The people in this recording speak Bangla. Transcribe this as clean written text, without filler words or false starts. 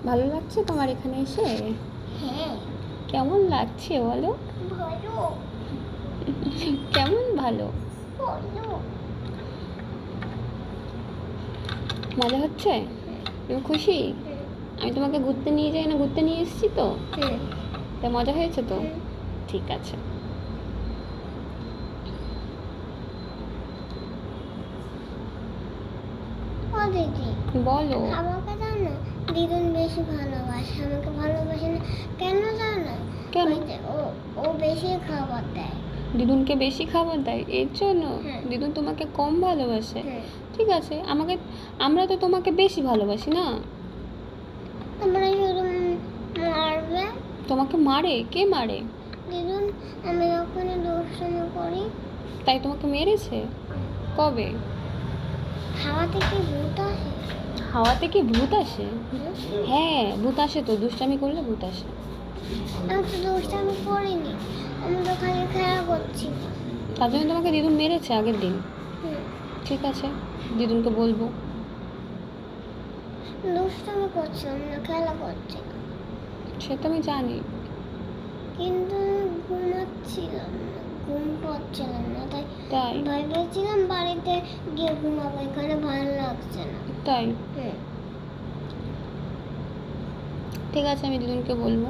ভালো লাগছে তোমার এখানে এসে? হ্যাঁ। কেমন লাগছে বলো? ভালো। কেমন ভালো? ভালো। মজা হচ্ছে? তুমি খুশি? আমি তোমাকে ঘুরতে নিয়ে যাই না, ঘুরতে নিয়ে এসেছি তো? তা মজা হয়েছে তো? ঠিক আছে। ও দিদি, বলো। আমাকে জানো দিদুন বেশি ভালোবাসে, আমাকে ভালোবাসে না কেন জানো? কেন? ওই যে ও বেশি খাবার দেয়। দিদুনকে বেশি খাবার দেয় এর জন্য? হ্যাঁ। দিদুন তোমাকে কম ভালোবাসে? হ্যাঁ। ঠিক আছে, আমরা তো তোমাকে বেশি ভালোবাসি না? তোমরা শুধু মারবে। তোমাকে মারে? কে মারে? দিদুন, আমি যখনই দুষ্টুমি করি। তাই তোমাকে মেরেছে? কবে? হাওয়া থেকে ভূত আসে। হাওয়াতে কি ভূত আসে? হ্যাঁ, ভূত আসে তো, দুষ্টামি করলে ভূত আসে। আমি তো দুষ্টুমি করিনি, আমি তো খালি খেলা করছি। তার জন্য তোমাকে দিদুন মেরেছে আগের দিন? ঠিক আছে, দিদুনকে বলবো। দুষ্টুমি করছিলাম না, খেলা করছি। সে তো আমি জানি। কিন্তু ঘুমাচ্ছিলাম না, ঘুম পাচ্ছিলাম না, তাই? ভেবেছিলাম বাড়িতে গিয়ে ঘুমাবো, এখানে ভালো লাগছে না। তাই? ঠিক আছে, আমি দিদুনকে বলবো।